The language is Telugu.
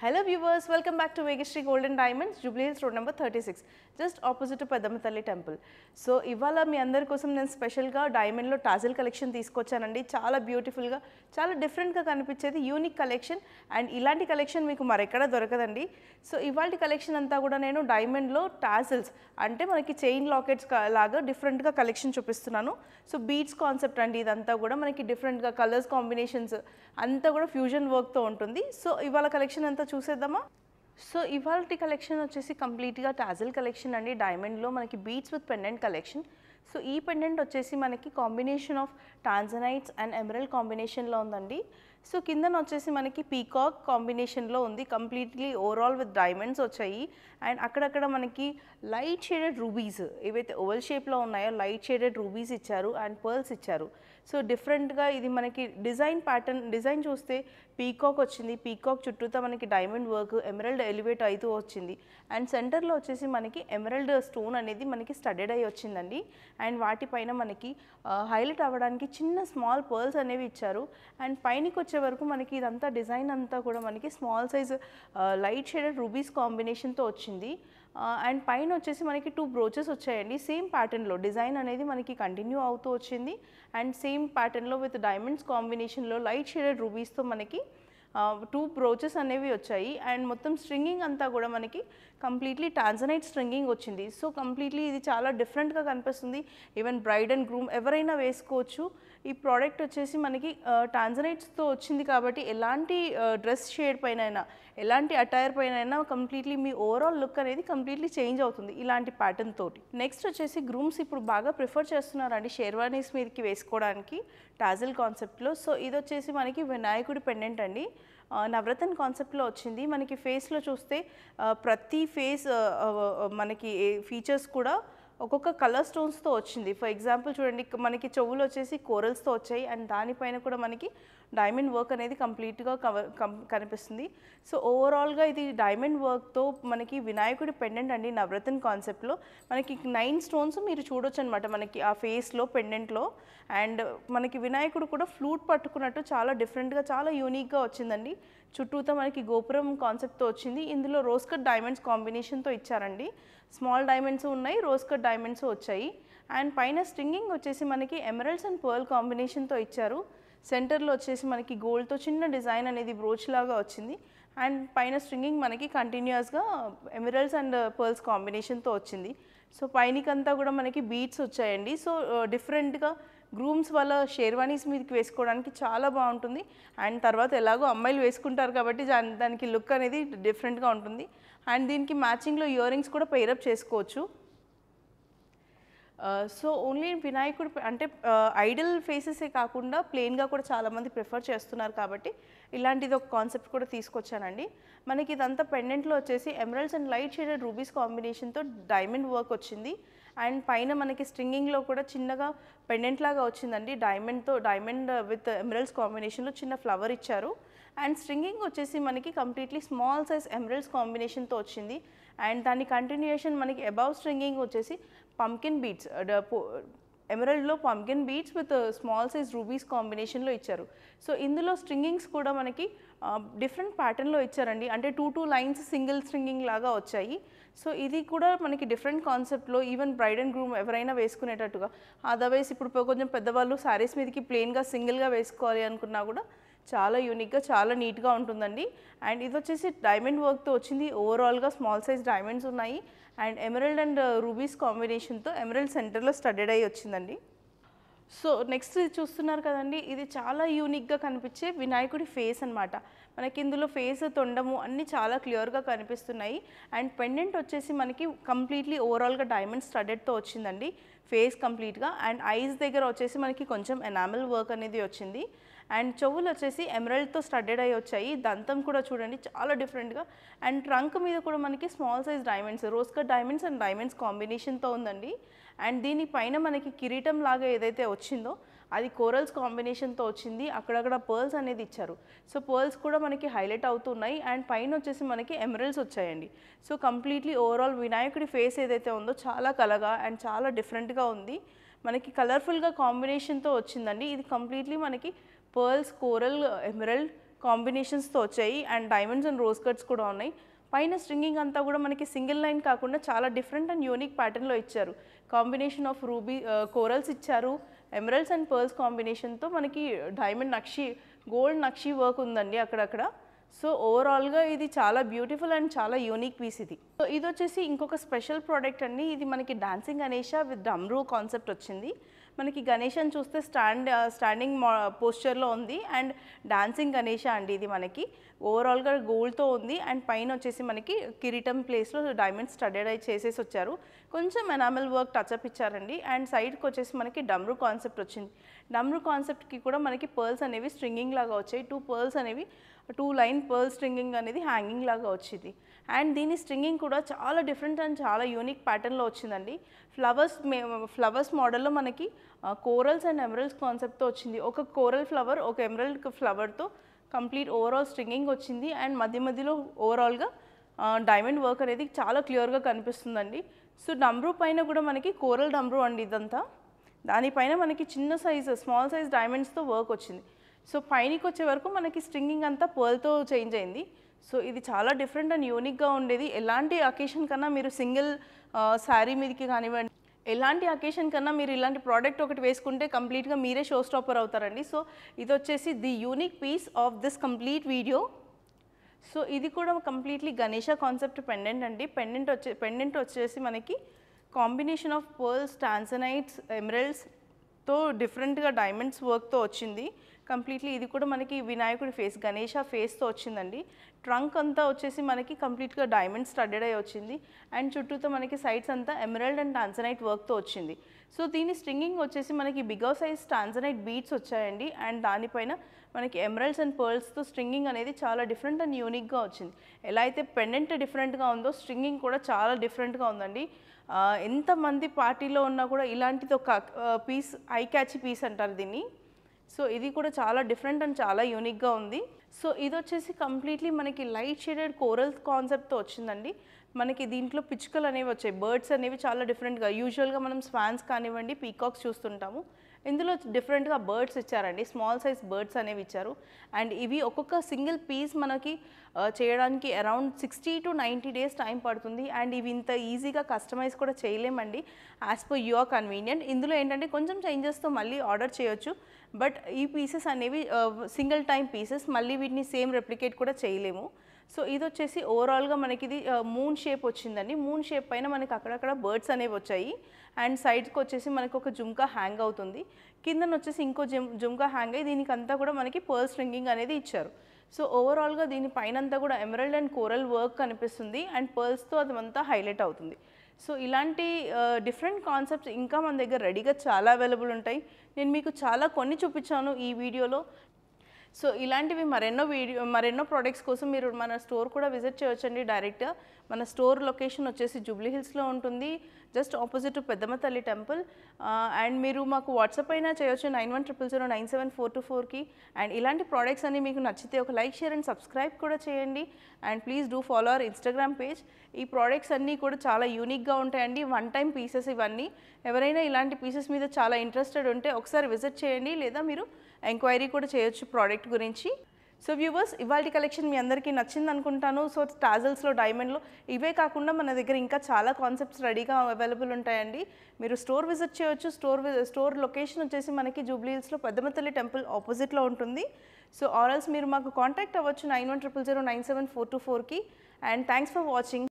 Hello viewers, welcome back to Vegashree Gold and Diamonds, Jubilee Hills Road number 36, just opposite to Peddamma Talli Temple. So, ఇవాళ మీ అందరి కోసం నేను స్పెషల్గా డైమండ్లో టాజిల్ కలెక్షన్ తీసుకొచ్చానండి. చాలా బ్యూటిఫుల్గా, చాలా డిఫరెంట్గా కనిపించేది యూనిక్ కలెక్షన్ అండ్ ఇలాంటి కలెక్షన్ మీకు మరెక్కడ దొరకదండి. సో, ఇవాళ కలెక్షన్ అంతా కూడా నేను డైమండ్లో టాజిల్స్ అంటే మనకి చైన్ లాకెట్స్ లాగా డిఫరెంట్గా కలెక్షన్ చూపిస్తున్నాను. సో, బీడ్స్ కాన్సెప్ట్ అండి ఇదంతా కూడా మనకి డిఫరెంట్గా కలర్స్ కాంబినేషన్స్ అంతా కూడా ఫ్యూజన్ వర్క్తో ఉంటుంది. సో, ఇవాళ కలెక్షన్ అంతా చూసేద్దామా? సో ఇవాల్టి కలెక్షన్ వచ్చేసి కంప్లీట్గా టాజిల్ కలెక్షన్ అండి. డైమండ్లో మనకి beads with pendant collection. So ఈ పెండెంట్ వచ్చేసి మనకి combination of tanzanites and emerald కాంబినేషన్లో ఉందండి. సో కిందన వచ్చేసి మనకి పీకాక్ కాంబినేషన్లో ఉంది. కంప్లీట్లీ ఓవరాల్ విత్ డైమండ్స్ వచ్చాయి అండ్ అక్కడక్కడ మనకి లైట్ షేడెడ్ రూబీస్ ఏవైతే ఓవల్ షేప్లో ఉన్నాయో లైట్ షేడెడ్ రూబీస్ ఇచ్చారు అండ్ పర్ల్స్ ఇచ్చారు. సో డిఫరెంట్గా ఇది మనకి డిజైన్ ప్యాటర్న్ డిజైన్ చూస్తే పీకాక్ వచ్చింది. పీకాక్ చుట్టూతో మనకి డైమండ్ వర్క్ ఎమరల్డ్ ఎలివేట్ అవుతూ వచ్చింది అండ్ సెంటర్లో వచ్చేసి మనకి ఎమరల్డ్ స్టోన్ అనేది మనకి స్టడెడ్ అయ్యి వచ్చిందండి. అండ్ వాటిపైన మనకి హైలైట్ అవ్వడానికి చిన్న స్మాల్ పర్ల్స్ అనేవి ఇచ్చారు అండ్ పైనకి వచ్చే వరకు మనకి ఇదంతా డిజైన్ అంతా కూడా మనకి small size light shaded rubies కాంబినేషన్తో వచ్చింది. అండ్ పైన వచ్చేసి మనకి 2 బ్రోచెస్ వచ్చాయండి. సేమ్ ప్యాటర్న్లో డిజైన్ అనేది మనకి కంటిన్యూ అవుతూ వచ్చింది అండ్ సేమ్ ప్యాటర్న్లో విత్ డైమండ్స్ కాంబినేషన్లో లైట్ షేడెడ్ రూబీస్తో మనకి 2 బ్రోచెస్ అనేవి వచ్చాయి అండ్ మొత్తం స్ట్రింగింగ్ అంతా కూడా మనకి కంప్లీట్లీ టాంజనైట్ స్ట్రింగింగ్ వచ్చింది. సో కంప్లీట్లీ ఇది చాలా డిఫరెంట్గా కనిపిస్తుంది. ఈవెన్ బ్రైడ్ అండ్ గ్రూమ్ ఎవరైనా వేసుకోవచ్చు. ఈ ప్రోడక్ట్ వచ్చేసి మనకి టాంజనైట్స్తో వచ్చింది కాబట్టి ఎలాంటి డ్రెస్ షేడ్ పైన అయినా ఎలాంటి అటైర్ పైన అయినా కంప్లీట్లీ మీ ఓవరాల్ లుక్ అనేది కంప్లీట్లీ చేంజ్ అవుతుంది ఇలాంటి ప్యాటర్న్ తోటి. నెక్స్ట్ వచ్చేసి గ్రూమ్స్ ఇప్పుడు బాగా ప్రిఫర్ చేస్తున్నారండి షేర్వానీస్ మీదకి వేసుకోవడానికి టాజిల్ కాన్సెప్ట్లో. సో ఇది వచ్చేసి మనకి వినాయకుడి పెండెంట్ అండి. నవరత్న కాన్సెప్ట్లో వచ్చింది. మనకి ఫేస్లో చూస్తే ప్రతి ఫేస్ మనకి ఫీచర్స్ కూడా ఒక్కొక్క కలర్ స్టోన్స్తో వచ్చింది. ఫర్ ఎగ్జాంపుల్ చూడండి మనకి చెవులు వచ్చేసి కోరల్స్తో వచ్చాయి అండ్ దానిపైన కూడా మనకి డైమండ్ వర్క్ అనేది కంప్లీట్గా కనిపిస్తుంది. సో ఓవరాల్గా ఇది డైమండ్ వర్క్తో మనకి వినాయకుడి పెండెంట్ అండి. నవరత్న కాన్సెప్ట్లో మనకి 9 స్టోన్స్ మీరు చూడొచ్చు అనమాట మనకి ఆ ఫేస్లో పెండెంట్లో. అండ్ మనకి వినాయకుడు కూడా ఫ్లూట్ పట్టుకున్నట్టు చాలా డిఫరెంట్గా చాలా యూనిక్గా వచ్చిందండి. చుట్టూతో మనకి గోపురం కాన్సెప్ట్తో వచ్చింది. ఇందులో రోజ్ కట్ డైమండ్స్ కాంబినేషన్తో ఇచ్చారండి. స్మాల్ డైమండ్స్ ఉన్నాయి, రోజ్ కట్ డైమండ్స్ వచ్చాయి అండ్ పైన స్ట్రింగింగ్ వచ్చేసి మనకి ఎమరల్డ్స్ అండ్ పర్ల్ కాంబినేషన్తో ఇచ్చారు. సెంటర్లో వచ్చేసి మనకి గోల్డ్తో చిన్న డిజైన్ అనేది బ్రోచ్ లాగా వచ్చింది అండ్ పైన స్ట్రింగింగ్ మనకి కంటిన్యూస్గా ఎమరల్డ్స్ అండ్ పర్ల్స్ కాంబినేషన్తో వచ్చింది. సో పైనకంతా కూడా మనకి బీడ్స్ వచ్చాయండి. సో డిఫరెంట్గా గ్రూమ్స్ వాళ్ళ షేర్వానీస్ మీదకి వేసుకోవడానికి చాలా బాగుంటుంది అండ్ తర్వాత ఎలాగో అమ్మాయిలు వేసుకుంటారు కాబట్టి దానికి లుక్ అనేది డిఫరెంట్గా ఉంటుంది అండ్ దీనికి మ్యాచింగ్లో ఇయర్ రింగ్స్ కూడా పెయిరప్ చేసుకోవచ్చు. సో ఓన్లీ వినాయకుడు అంటే ఐడల్ ఫేసెసే కాకుండా ప్లెయిన్గా కూడా చాలామంది ప్రిఫర్ చేస్తున్నారు కాబట్టి ఇలాంటిది ఒక కాన్సెప్ట్ కూడా తీసుకొచ్చానండి. మనకి ఇదంతా పెండెంట్లో వచ్చేసి emeralds and light shaded rubies కాంబినేషన్తో డైమండ్ వర్క్ వచ్చింది అండ్ పైన మనకి స్ట్రింగింగ్లో కూడా చిన్నగా పెండెంట్ లాగా వచ్చిందండి. డైమండ్ విత్ ఎమరల్డ్స్ కాంబినేషన్లో చిన్న ఫ్లవర్ ఇచ్చారు అండ్ స్ట్రింగింగ్ వచ్చేసి మనకి కంప్లీట్లీ స్మాల్ సైజ్ ఎమరల్డ్స్ కాంబినేషన్తో వచ్చింది అండ్ దాని కంటిన్యూయేషన్ మనకి అబౌవ్ స్ట్రింగింగ్ వచ్చేసి పంకిన్ బీడ్స్ ఎమరల్డ్లో pumpkin beads with small size rubies కాంబినేషన్లో ఇచ్చారు. సో ఇందులో స్ట్రింగింగ్స్ కూడా మనకి డిఫరెంట్ ప్యాటర్న్లో ఇచ్చారండి. అంటే 2 లైన్స్ సింగిల్ స్ట్రింగింగ్ లాగా వచ్చాయి. సో ఇది కూడా మనకి డిఫరెంట్ కాన్సెప్ట్లో ఈవెన్ బ్రైడ్ అండ్ గ్రూమ్ ఎవరైనా వేసుకునేటట్టుగా. అదర్వైజ్ ఇప్పుడు కొంచెం పెద్దవాళ్ళు శారీస్ మీదకి ప్లెయిన్గా సింగిల్గా వేసుకోవాలి అనుకున్నా కూడా చాలా యూనిక్గా చాలా నీట్గా ఉంటుందండి. అండ్ ఇది వచ్చేసి డైమండ్ వర్క్తో వచ్చింది. ఓవరాల్గా స్మాల్ సైజ్ డైమండ్స్ ఉన్నాయి అండ్ ఎమరల్డ్ అండ్ రూబీస్ కాంబినేషన్తో ఎమరల్డ్ సెంటర్లో స్టడెడ్ అయ్యి వచ్చిందండి. సో నెక్స్ట్ ఇది చూస్తున్నారు కదండి, ఇది చాలా యూనిక్గా కనిపించే వినాయకుడి ఫేస్ అనమాట. మనకి ఇందులో ఫేస్ తొండము అన్నీ చాలా క్లియర్గా కనిపిస్తున్నాయి అండ్ పెండెంట్ వచ్చేసి మనకి కంప్లీట్లీ ఓవరాల్గా డైమండ్ స్టడెడ్తో వచ్చిందండి ఫేస్ కంప్లీట్గా. అండ్ ఐస్ దగ్గర వచ్చేసి మనకి కొంచెం ఎనామిల్ వర్క్ అనేది వచ్చింది అండ్ చెవులు వచ్చేసి ఎమరల్డ్తో స్టడెడ్ అయ్యి వచ్చాయి. దంతం కూడా చూడండి చాలా డిఫరెంట్గా అండ్ ట్రంక్ మీద కూడా మనకి small size diamonds rose cut diamonds and diamonds కాంబినేషన్తో ఉందండి. అండ్ దీనిపైన మనకి కిరీటం లాగా ఏదైతే వచ్చిందో అది కోరల్స్ కాంబినేషన్తో వచ్చింది. అక్కడక్కడ పర్ల్స్ అనేది ఇచ్చారు. సో పర్ల్స్ కూడా మనకి హైలైట్ అవుతున్నాయి అండ్ పైన వచ్చేసి మనకి ఎమరల్డ్స్ వచ్చాయండి. సో కంప్లీట్లీ ఓవరాల్ వినాయకుడి ఫేస్ ఏదైతే ఉందో చాలా కలగా అండ్ చాలా డిఫరెంట్గా ఉంది. మనకి కలర్ఫుల్గా కాంబినేషన్తో వచ్చిందండి. ఇది కంప్లీట్లీ మనకి పర్ల్స్, కోరల్, ఎమరల్డ్ కాంబినేషన్స్తో వచ్చాయి and diamonds and rose cuts కూడా ఉన్నాయి. పైన స్ట్రింగింగ్ అంతా కూడా మనకి సింగిల్ లైన్ కాకుండా చాలా డిఫరెంట్ అండ్ యూనిక్ ప్యాటర్న్లో ఇచ్చారు. కాంబినేషన్ ఆఫ్ రూబీ కోరల్స్ ఇచ్చారు, ఎమరల్డ్స్ అండ్ పర్ల్స్ కాంబినేషన్తో మనకి డైమండ్ నక్షి గోల్డ్ నక్షి వర్క్ ఉందండి అక్కడక్కడ. సో ఓవరాల్గా ఇది చాలా బ్యూటిఫుల్ అండ్ చాలా యూనిక్ పీస్ ఇది. సో ఇది వచ్చేసి ఇంకొక స్పెషల్ ప్రోడక్ట్ అండి. ఇది మనకి డాన్సింగ్ గణేష విత్ డమ్రూ కాన్సెప్ట్ వచ్చింది. మనకి గణేషని చూస్తే స్టాండింగ్ పోస్చర్లో ఉంది అండ్ డాన్సింగ్ గణేష అండి. ఇది మనకి ఓవరాల్గా గోల్డ్తో ఉంది అండ్ పైన వచ్చేసి మనకి కిరీటం ప్లేస్లో డైమండ్ స్టడెడ్ అయి చేసేసి వచ్చారు. కొంచెం ఎనామెల్ వర్క్ టచ్అప్ ఇచ్చారండి అండ్ సైడ్కి వచ్చేసి మనకి డమ్రూ కాన్సెప్ట్ వచ్చింది. డమ్రూ కాన్సెప్ట్కి కూడా మనకి పర్ల్స్ అనేవి స్ట్రింగింగ్ లాగా వచ్చాయి. 2 పర్ల్స్ అనేవి 2 లైన్ పర్ల్ స్ట్రింగింగ్ అనేది హ్యాంగింగ్ లాగా వచ్చింది అండ్ దీని స్ట్రింగింగ్ కూడా చాలా డిఫరెంట్ అండ్ చాలా యూనిక్ ప్యాటర్న్లో వచ్చిందండి. ఫ్లవర్స్ మోడల్లో మనకి కోరల్స్ అండ్ ఎమరల్డ్స్ కాన్సెప్ట్తో వచ్చింది. ఒక కోరల్ ఫ్లవర్ ఒక ఎమరల్డ్ ఫ్లవర్తో కంప్లీట్ ఓవరాల్ స్ట్రింగింగ్ వచ్చింది అండ్ మధ్యలో ఓవరాల్గా డైమండ్ వర్క్ అనేది చాలా క్లియర్గా కనిపిస్తుందండి. సో డమ్రూ పైన కూడా మనకి కోరల్ డమ్రూ అండి ఇదంతా. దానిపైన మనకి చిన్న సైజు స్మాల్ సైజ్ డైమండ్స్తో వర్క్ వచ్చింది. సో పైనకి వచ్చే వరకు మనకి స్ట్రింగింగ్ అంతా పర్ల్తో చేంజ్ అయింది. సో ఇది చాలా డిఫరెంట్ అండ్ యూనిక్గా ఉండేది. ఎలాంటి అకేషన్ కన్నా మీరు సింగిల్ శారీ మీదకి కానివ్వండి, ఎలాంటి అకేషన్ కన్నా మీరు ఇలాంటి ప్రోడక్ట్ ఒకటి వేసుకుంటే కంప్లీట్గా మీరే షో స్టాపర్ అవుతారండి. సో ఇది వచ్చేసి the unique piece of this complete video. So ఇది కూడా కంప్లీట్లీ గణేష కాన్సెప్ట్ పెండెంట్ అండి. పెండెంట్ వచ్చేసి మనకి కాంబినేషన్ ఆఫ్ పర్ల్స్, టాన్సనైట్స్, ఎమరల్డ్స్తో డిఫరెంట్గా డైమండ్స్ వర్క్తో వచ్చింది కంప్లీట్లీ. ఇది కూడా మనకి వినాయకుడి ఫేస్ గణేష ఫేస్తో వచ్చిందండి. ట్రంక్ అంతా వచ్చేసి మనకి కంప్లీట్గా డైమండ్ స్టడెడ్ అయి వచ్చింది అండ్ చుట్టూతో మనకి సైడ్స్ అంతా ఎమరల్డ్ అండ్ టాన్సనైట్ వర్క్తో వచ్చింది. సో దీని స్ట్రింగింగ్ వచ్చేసి మనకి బిగ్గర్ సైజ్ టాన్సనైట్ బీట్స్ వచ్చాయండి అండ్ దానిపైన మనకి ఎమరల్డ్స్ అండ్ పర్ల్స్తో స్ట్రింగింగ్ అనేది చాలా డిఫరెంట్ అండ్ యూనిక్గా వచ్చింది. ఎలా అయితే పెండెంట్ డిఫరెంట్గా ఉందో స్ట్రింగింగ్ కూడా చాలా డిఫరెంట్గా ఉందండి. ఎంతమంది పార్టీలో ఉన్నా కూడా ఇలాంటిది ఒక పీస్ ఐ క్యాచీ పీస్ అంటారు దీన్ని. సో ఇది కూడా చాలా డిఫరెంట్ అండ్ చాలా యూనిక్గా ఉంది. సో ఇది వచ్చేసి కంప్లీట్లీ మనకి లైట్ షేడెడ్ కోరల్ కాన్సెప్ట్తో వచ్చిందండి. మనకి దీంట్లో పిచ్చుకలు అనేవి వచ్చాయి, బర్డ్స్ అనేవి చాలా డిఫరెంట్గా. యూజువల్గా మనం స్వాన్స్ కానివ్వండి, పీకాక్స్ చూస్తుంటాము. ఇందులో డిఫరెంట్గా బర్డ్స్ ఇచ్చారండి, స్మాల్ సైజ్ బర్డ్స్ అనేవి ఇచ్చారు. అండ్ ఇవి ఒక్కొక్క సింగిల్ పీస్ మనకి చేయడానికి అరౌండ్ 60 to 90 days టైం పడుతుంది. అండ్ ఇవి ఇంత ఈజీగా కస్టమైజ్ కూడా చేయలేమండి యాజ్ పర్ యువర్ కన్వీనియంట్. ఇందులో ఏంటంటే కొంచెం చేంజెస్తో మళ్ళీ ఆర్డర్ చేయొచ్చు. బట్ ఈ పీసెస్ అనేవి సింగిల్ టైం పీసెస్, మళ్ళీ వీటిని సేమ్ రెప్లికేట్ కూడా చేయలేము. సో ఇది వచ్చేసి ఓవరాల్గా మనకి ఇది మూన్ షేప్ వచ్చిందండి. మూన్ షేప్ పైన మనకి అక్కడక్కడ బర్డ్స్ అనేవి వచ్చాయి అండ్ సైడ్కి వచ్చేసి మనకి ఒక జుమ్కా హ్యాంగ్ అవుతుంది. కిందన వచ్చేసి ఇంకో జుమ్కా హ్యాంగ్ అయ్యి దీనికి అంతా కూడా మనకి పర్ల్ స్ట్రింగింగ్ అనేది ఇచ్చారు. సో ఓవరాల్గా దీని పైన అంతా కూడా ఎమరల్డ్ అండ్ కోరల్ వర్క్ కనిపిస్తుంది అండ్ పర్ల్స్తో అదంతా హైలైట్ అవుతుంది. సో ఇలాంటి డిఫరెంట్ కాన్సెప్ట్స్ ఇంకా మన దగ్గర రెడీగా చాలా అవైలబుల్ ఉంటాయి. నేను మీకు చాలా కొన్ని చూపించాను ఈ వీడియోలో. సో ఇలాంటివి మరెన్నో ప్రోడక్ట్స్ కోసం మీరు మన స్టోర్ కూడా విజిట్ చేయొచ్చండి డైరెక్ట్గా. మన స్టోర్ లొకేషన్ వచ్చేసి జూబ్లీ హిల్స్లో ఉంటుంది, జస్ట్ ఆపోజిట్ టు పెద్దమ్మ తల్లి టెంపుల్. అండ్ మీరు మాకు వాట్సాప్ అయినా చేయొచ్చు 9100097424కి. అండ్ ఇలాంటి ప్రోడక్ట్స్ అన్ని మీకు నచ్చితే ఒక లైక్, షేర్ అండ్ సబ్స్క్రైబ్ కూడా చేయండి. And please do follow our Instagram page. ఈ ప్రోడక్ట్స్ అన్నీ కూడా చాలా యూనిక్గా ఉంటాయండి, వన్ టైం పీసెస్ ఇవన్నీ. ఎవరైనా ఇలాంటి పీసెస్ మీద చాలా ఇంట్రెస్టెడ్ ఉంటే ఒకసారి విజిట్ చేయండి, లేదా మీరు ఎంక్వైరీ కూడా చేయొచ్చు ప్రోడక్ట్ గురించి. సో వ్యూవర్స్, ఇవాళ కలెక్షన్ మీ అందరికీ నచ్చింది అనుకుంటాను. సో టాజల్స్లో, డైమండ్లో ఇవే కాకుండా మన దగ్గర ఇంకా చాలా కాన్సెప్ట్స్ రెడీగా అవైలబుల్ ఉంటాయండి. మీరు స్టోర్ విజిట్ చేయొచ్చు. స్టోర్ లొకేషన్ వచ్చేసి మనకి జూబ్లీ హిల్స్లో పెద్దమ్మ తల్లి టెంపుల్ ఆపోజిట్లో ఉంటుంది. సో ఆర్ఎల్స్ మీరు మాకు కాంటాక్ట్ అవ్వచ్చు 9100097424కి. And thanks for watching.